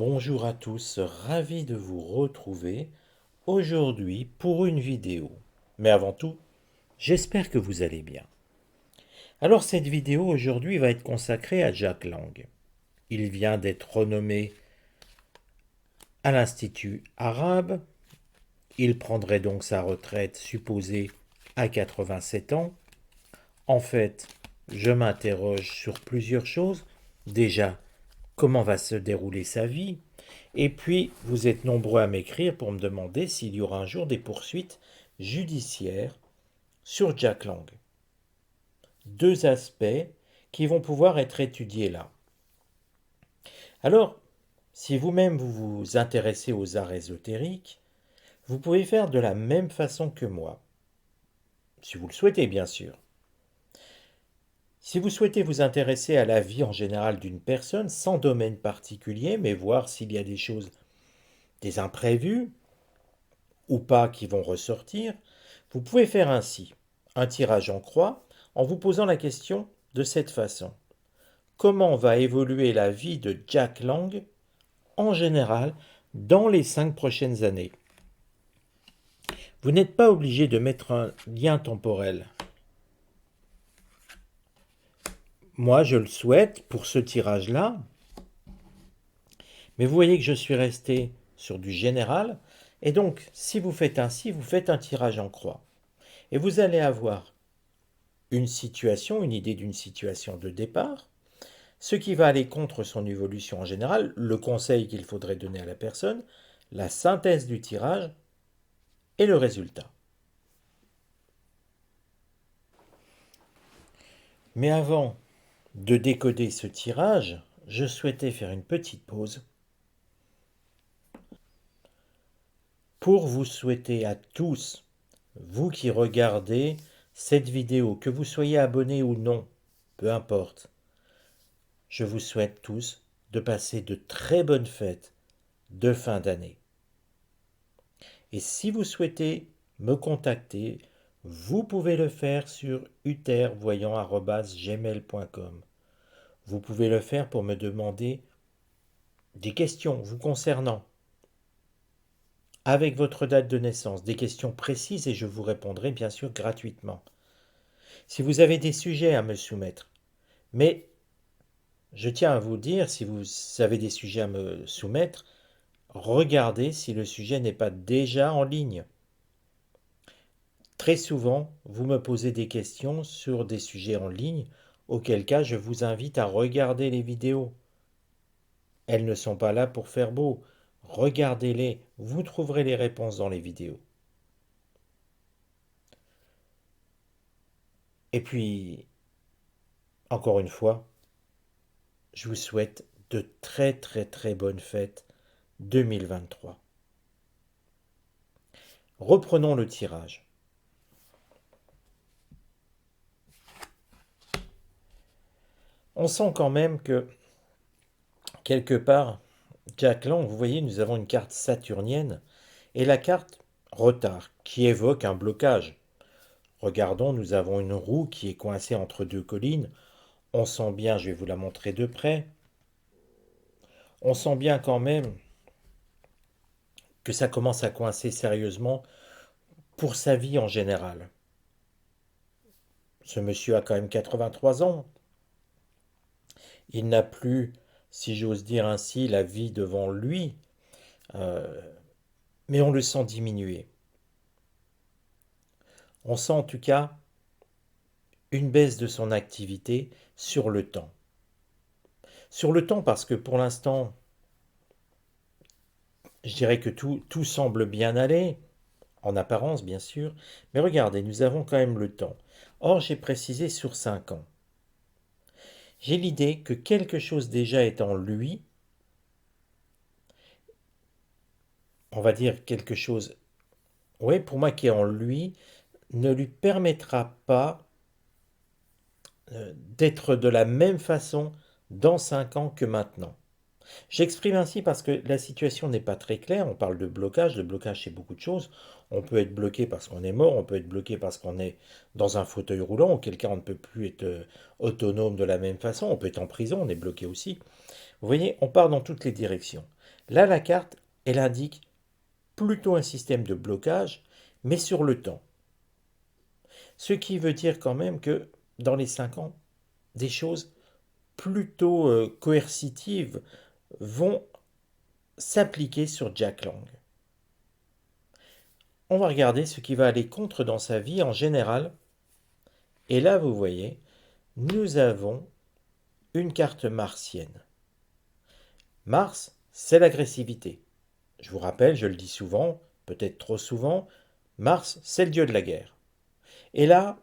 Bonjour à tous, ravi de vous retrouver aujourd'hui pour une vidéo. Mais avant tout, j'espère que vous allez bien. Alors cette vidéo aujourd'hui va être consacrée à Jack Lang. Il vient d'être renommé à l'Institut arabe. Il prendrait donc sa retraite supposée à 87 ans. En fait, je m'interroge sur plusieurs choses. Déjà, comment va se dérouler sa vie? Et puis, vous êtes nombreux à m'écrire pour me demander s'il y aura un jour des poursuites judiciaires sur Jack Lang. Deux aspects qui vont pouvoir être étudiés là. Alors, si vous-même vous vous intéressez aux arts ésotériques, vous pouvez faire de la même façon que moi, si vous le souhaitez bien sûr. Si vous souhaitez vous intéresser à la vie en général d'une personne, sans domaine particulier, mais voir s'il y a des choses, des imprévus ou pas qui vont ressortir, vous pouvez faire ainsi, un tirage en croix, en vous posant la question de cette façon. Comment va évoluer la vie de Jack Lang en général dans les 5 prochaines années? Vous n'êtes pas obligé de mettre un lien temporel. Moi, je le souhaite pour ce tirage-là, mais vous voyez que je suis resté sur du général, et donc si vous faites ainsi, vous faites un tirage en croix. Et vous allez avoir une situation, une idée d'une situation de départ, ce qui va aller contre son évolution en général, le conseil qu'il faudrait donner à la personne, la synthèse du tirage et le résultat. Mais avant de décoder ce tirage, je souhaitais faire une petite pause pour vous souhaiter à tous, vous qui regardez cette vidéo, que vous soyez abonné ou non, peu importe, je vous souhaite tous de passer de très bonnes fêtes de fin d'année. Et si vous souhaitez me contacter, vous pouvez le faire sur uthervoyant@gmail.com. Vous pouvez le faire pour me demander des questions vous concernant, avec votre date de naissance, des questions précises et je vous répondrai bien sûr gratuitement. Si vous avez des sujets à me soumettre, mais je tiens à vous dire, si vous avez des sujets à me soumettre, regardez si le sujet n'est pas déjà en ligne. Très souvent, vous me posez des questions sur des sujets en ligne, auquel cas je vous invite à regarder les vidéos. Elles ne sont pas là pour faire beau. Regardez-les, vous trouverez les réponses dans les vidéos. Et puis, encore une fois, je vous souhaite de très très très bonnes fêtes 2023. Reprenons le tirage. On sent quand même que, quelque part, Jack Lang, vous voyez, nous avons une carte saturnienne et la carte retard qui évoque un blocage. Regardons, nous avons une roue qui est coincée entre deux collines. On sent bien, je vais vous la montrer de près, on sent bien quand même que ça commence à coincer sérieusement pour sa vie en général. Ce monsieur a quand même 83 ans. Il n'a plus, si j'ose dire ainsi, la vie devant lui, euh, mais on le sent diminuer. On sent en tout cas une baisse de son activité sur le temps. Sur le temps parce que pour l'instant, je dirais que tout semble bien aller, en apparence bien sûr, mais regardez, nous avons quand même le temps. Or, j'ai précisé sur 5 ans. J'ai l'idée que quelque chose déjà est en lui, on va dire quelque chose, oui, pour moi qui est en lui, ne lui permettra pas d'être de la même façon dans 5 ans que maintenant. J'exprime ainsi parce que la situation n'est pas très claire. On parle de blocage. Le blocage, c'est beaucoup de choses. On peut être bloqué parce qu'on est mort. On peut être bloqué parce qu'on est dans un fauteuil roulant, auquel cas on ne peut plus être autonome de la même façon. On peut être en prison, on est bloqué aussi. Vous voyez, on part dans toutes les directions. Là, la carte, elle indique plutôt un système de blocage, mais sur le temps. Ce qui veut dire quand même que dans les 5 ans, des choses plutôt coercitives vont s'appliquer sur Jack Lang. On va regarder ce qui va aller contre dans sa vie en général. Et là, vous voyez, nous avons une carte martienne. Mars, c'est l'agressivité. Je vous rappelle, je le dis souvent, peut-être trop souvent, Mars, c'est le dieu de la guerre. Et là,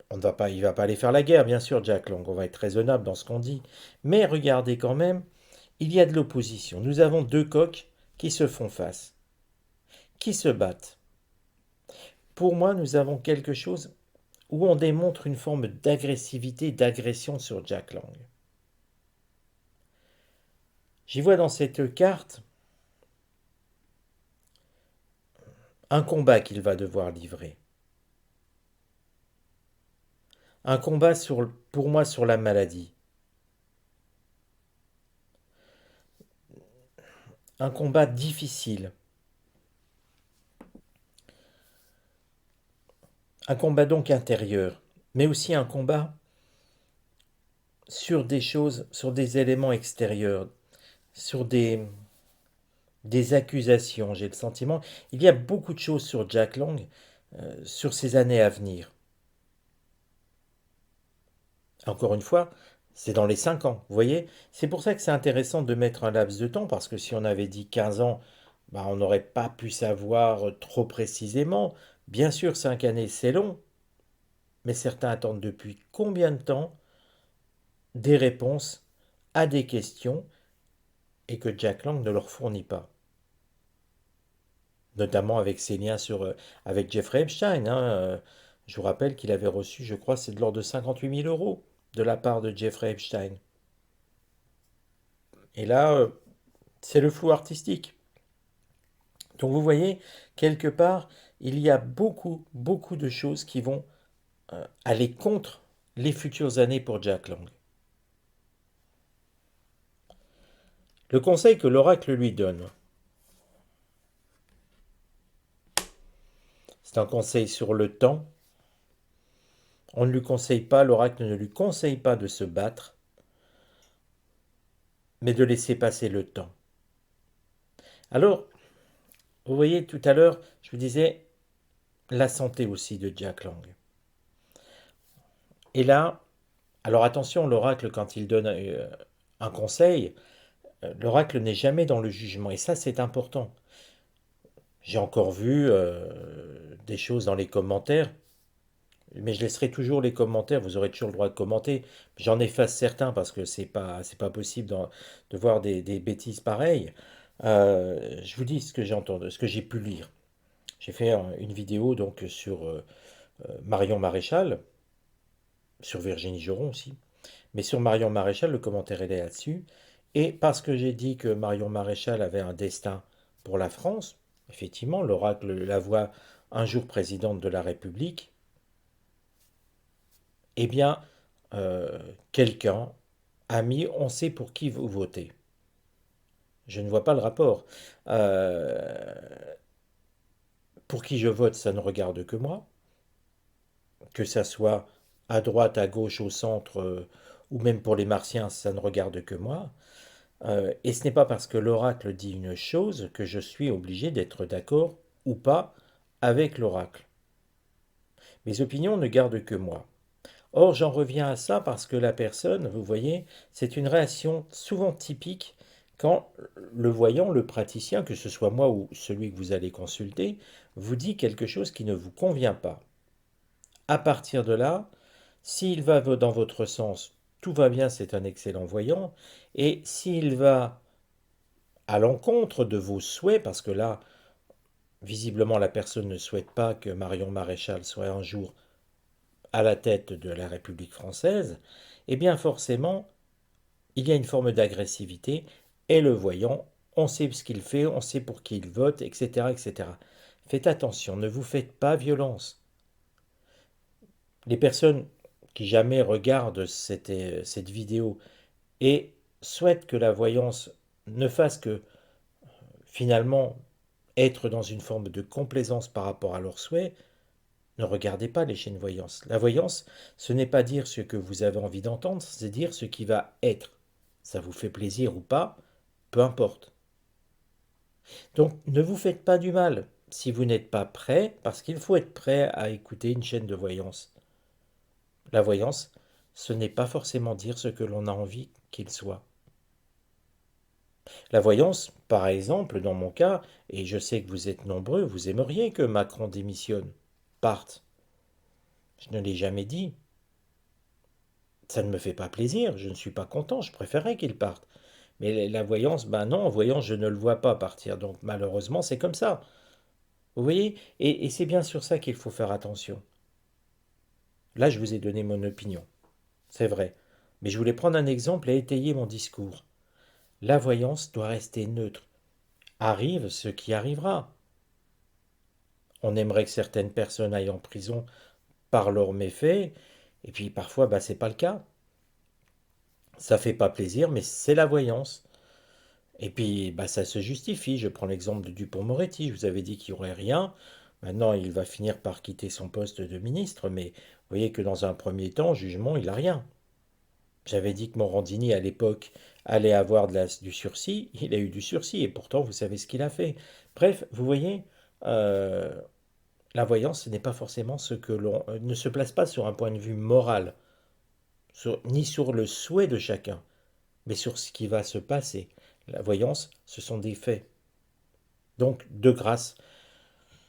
il ne va pas aller faire la guerre, bien sûr, Jack Lang, on va être raisonnable dans ce qu'on dit. Mais regardez quand même, il y a de l'opposition. Nous avons deux coqs qui se font face, qui se battent. Pour moi, nous avons quelque chose où on démontre une forme d'agressivité, d'agression sur Jack Lang. J'y vois dans cette carte un combat qu'il va devoir livrer. Un combat pour moi sur la maladie. Un combat difficile. Un combat donc intérieur, mais aussi un combat sur des choses, sur des éléments extérieurs, sur des accusations. J'ai le sentiment, il y a beaucoup de choses sur Jack Lang, sur ces années à venir. Encore une fois, c'est dans les 5 ans, vous voyez? C'est pour ça que c'est intéressant de mettre un laps de temps, parce que si on avait dit 15 ans, bah, on n'aurait pas pu savoir trop précisément. Bien sûr, 5 années, c'est long, mais certains attendent depuis combien de temps des réponses à des questions et que Jack Lang ne leur fournit pas. Notamment avec ses liens avec Jeffrey Epstein. Je vous rappelle qu'il avait reçu, je crois, c'est de l'ordre de 58 000 euros de la part de Jeffrey Epstein. Et là, c'est le flou artistique. Donc vous voyez, quelque part, il y a beaucoup, beaucoup de choses qui vont aller contre les futures années pour Jack Lang. Le conseil que l'oracle lui donne, c'est un conseil sur le temps. On ne lui conseille pas, l'oracle ne lui conseille pas de se battre, mais de laisser passer le temps. Alors, vous voyez, tout à l'heure, je vous disais la santé aussi de Jack Lang. Et là, alors attention, l'oracle, quand il donne un conseil, l'oracle n'est jamais dans le jugement. Et ça, c'est important. J'ai encore vu des choses dans les commentaires, mais je laisserai toujours les commentaires, vous aurez toujours le droit de commenter. J'en efface certains parce que c'est pas possible de voir des bêtises pareilles. Je vous dis ce que j'ai entendu, ce que j'ai pu lire. J'ai fait une vidéo donc sur Marion Maréchal, sur Virginie Joron aussi, mais sur Marion Maréchal, le commentaire est là-dessus. Et parce que j'ai dit que Marion Maréchal avait un destin pour la France, effectivement, l'oracle la voit un jour présidente de la République, eh bien, quelqu'un a mis on sait pour qui vous votez. Je ne vois pas le rapport. Euh, pour qui je vote, ça ne regarde que moi. Que ça soit à droite, à gauche, au centre, ou même pour les martiens, ça ne regarde que moi. Et ce n'est pas parce que l'oracle dit une chose que je suis obligé d'être d'accord ou pas avec l'oracle. Mes opinions ne gardent que moi. Or, j'en reviens à ça parce que la personne, vous voyez, c'est une réaction souvent typique quand le voyant, le praticien, que ce soit moi ou celui que vous allez consulter, vous dit quelque chose qui ne vous convient pas. À partir de là, s'il va dans votre sens, tout va bien, c'est un excellent voyant. Et s'il va à l'encontre de vos souhaits, parce que là, visiblement, la personne ne souhaite pas que Marion Maréchal soit un jour à la tête de la République française, eh bien forcément, il y a une forme d'agressivité, et le voyant, on sait ce qu'il fait, on sait pour qui il vote, etc., etc. Faites attention, ne vous faites pas violence. Les personnes qui jamais regardent cette vidéo et souhaitent que la voyance ne fassent que finalement être dans une forme de complaisance par rapport à leurs souhaits, ne regardez pas les chaînes voyance. La voyance, ce n'est pas dire ce que vous avez envie d'entendre, c'est dire ce qui va être. Ça vous fait plaisir ou pas, peu importe. Donc ne vous faites pas du mal si vous n'êtes pas prêt, parce qu'il faut être prêt à écouter une chaîne de voyance. La voyance, ce n'est pas forcément dire ce que l'on a envie qu'il soit. La voyance, par exemple, dans mon cas, et je sais que vous êtes nombreux, vous aimeriez que Macron démissionne, parte. Je ne l'ai jamais dit. Ça ne me fait pas plaisir, je ne suis pas content, je préférerais qu'il parte. Mais la voyance, ben non, en voyant, je ne le vois pas partir. Donc malheureusement, c'est comme ça. Vous voyez? Et c'est bien sur ça qu'il faut faire attention. Là, je vous ai donné mon opinion. C'est vrai. Mais je voulais prendre un exemple et étayer mon discours. La voyance doit rester neutre. Arrive ce qui arrivera. On aimerait que certaines personnes aillent en prison par leurs méfaits, et puis parfois, bah, c'est pas le cas. Ça fait pas plaisir, mais c'est la voyance. Et puis, bah, ça se justifie. Je prends l'exemple de Dupond-Moretti. Je vous avais dit qu'il n'y aurait rien. Maintenant, il va finir par quitter son poste de ministre, mais vous voyez que dans un premier temps, jugement, il n'a rien. J'avais dit que Morandini, à l'époque, allait avoir du sursis. Il a eu du sursis, et pourtant, vous savez ce qu'il a fait. Bref, vous voyez, euh, la voyance, ce n'est pas forcément ce que l'on ne se place pas sur un point de vue moral, ni sur le souhait de chacun, mais sur ce qui va se passer. La voyance, ce sont des faits. Donc, de grâce,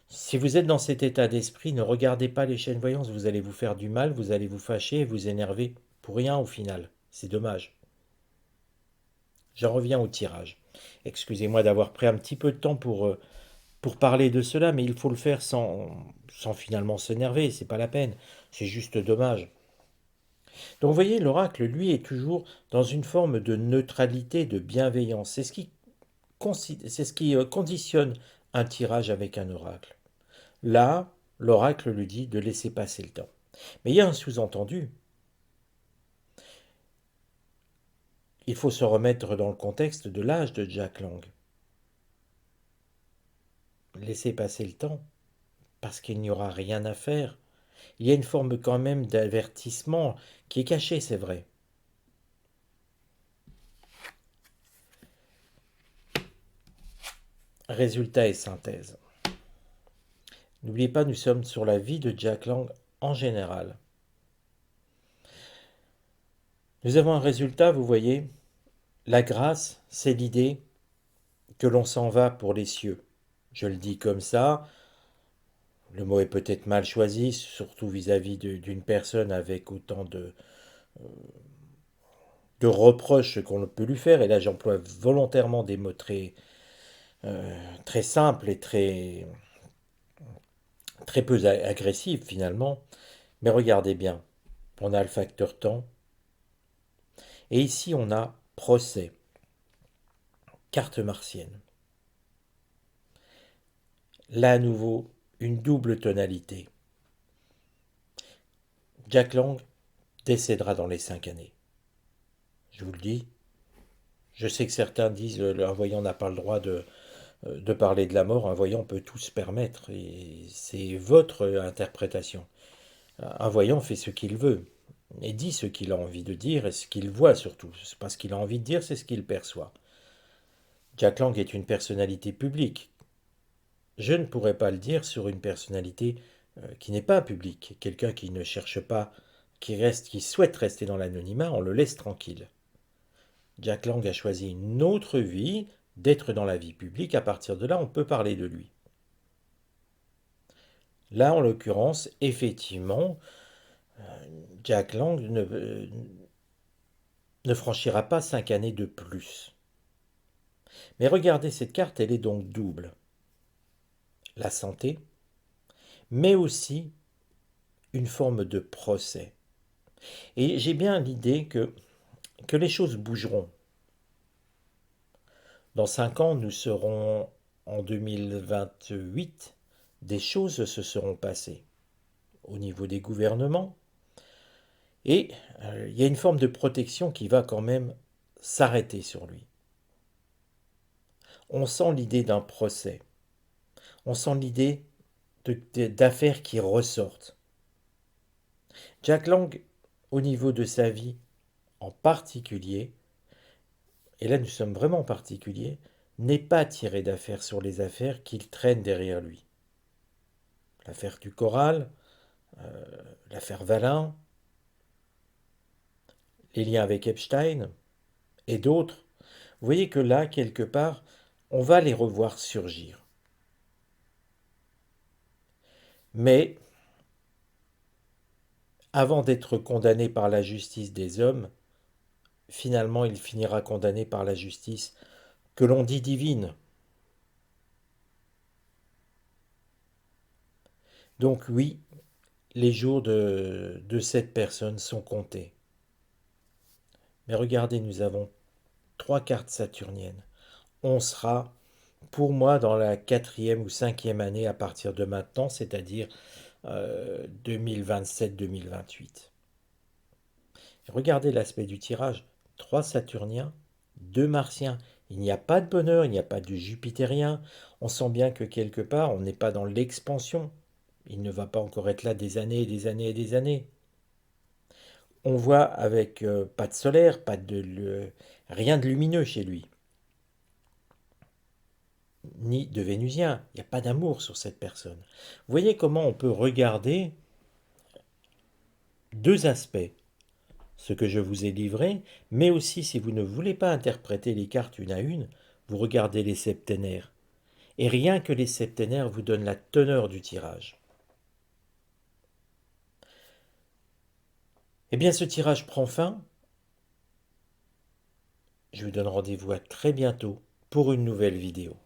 si vous êtes dans cet état d'esprit, ne regardez pas les chaînes voyances, vous allez vous faire du mal, vous allez vous fâcher et vous énerver pour rien au final. C'est dommage. J'en reviens au tirage. Excusez-moi d'avoir pris un petit peu de temps pour parler de cela, mais il faut le faire sans finalement s'énerver, c'est pas la peine. C'est juste dommage. Donc vous voyez, l'oracle, lui, est toujours dans une forme de neutralité, de bienveillance. C'est ce qui conditionne un tirage avec un oracle. Là, l'oracle lui dit de laisser passer le temps. Mais il y a un sous-entendu. Il faut se remettre dans le contexte de l'âge de Jack Lang. Laisser passer le temps, parce qu'il n'y aura rien à faire. Il y a une forme quand même d'avertissement qui est cachée, c'est vrai. Résultat et synthèse. N'oubliez pas, nous sommes sur la vie de Jack Lang en général. Nous avons un résultat, vous voyez. La grâce, c'est l'idée que l'on s'en va pour les cieux. Je le dis comme ça. Le mot est peut-être mal choisi, surtout vis-à-vis d'une personne avec autant de reproches qu'on peut lui faire. Et là, j'emploie volontairement des mots très simples et très peu agressifs finalement. Mais regardez bien, on a le facteur temps. Et ici, on a procès, carte martienne. Là, à nouveau, une double tonalité. Jack Lang décédera dans les 5 années. Je vous le dis. Je sais que certains disent un voyant n'a pas le droit de parler de la mort. Un voyant peut tout se permettre. Et c'est votre interprétation. Un voyant fait ce qu'il veut. Et dit ce qu'il a envie de dire et ce qu'il voit surtout. C'est pas ce qu'il a envie de dire, c'est ce qu'il perçoit. Jack Lang est une personnalité publique. Je ne pourrais pas le dire sur une personnalité qui n'est pas publique. Quelqu'un qui ne cherche pas, qui souhaite rester dans l'anonymat, on le laisse tranquille. Jack Lang a choisi une autre vie, d'être dans la vie publique. À partir de là, on peut parler de lui. Là, en l'occurrence, effectivement, Jack Lang ne franchira pas 5 années de plus. Mais regardez cette carte, elle est donc double. La santé, mais aussi une forme de procès. Et j'ai bien l'idée que les choses bougeront. Dans 5 ans, nous serons en 2028, des choses se seront passées au niveau des gouvernements, et il y a une forme de protection qui va quand même s'arrêter sur lui. on sent l'idée d'un procès. On sent l'idée d'affaires qui ressortent. Jack Lang, au niveau de sa vie en particulier, et là nous sommes vraiment particuliers, n'est pas tiré d'affaires sur les affaires qu'il traîne derrière lui. L'affaire du Coral, l'affaire Valin, les liens avec Epstein et d'autres. Vous voyez que là, quelque part, on va les revoir surgir. Mais avant d'être condamné par la justice des hommes, finalement il finira condamné par la justice que l'on dit divine. Donc oui, les jours de cette personne sont comptés. Mais regardez, nous avons 3 cartes saturniennes. On sera, pour moi, dans la 4e ou 5e année à partir de maintenant, c'est-à-dire 2027-2028. Regardez l'aspect du tirage. 3 Saturniens, 2 Martiens. Il n'y a pas de bonheur, il n'y a pas de Jupitérien. On sent bien que quelque part, on n'est pas dans l'expansion. Il ne va pas encore être là des années et des années et des années. On voit avec pas de solaire, rien de lumineux chez lui, ni de vénusien. Il n'y a pas d'amour sur cette personne. Vous voyez comment on peut regarder 2 aspects, ce que je vous ai livré, mais aussi si vous ne voulez pas interpréter les cartes une à une, vous regardez les septénaires. Et rien que les septénaires vous donnent la teneur du tirage. Eh bien, ce tirage prend fin. Je vous donne rendez-vous à très bientôt pour une nouvelle vidéo.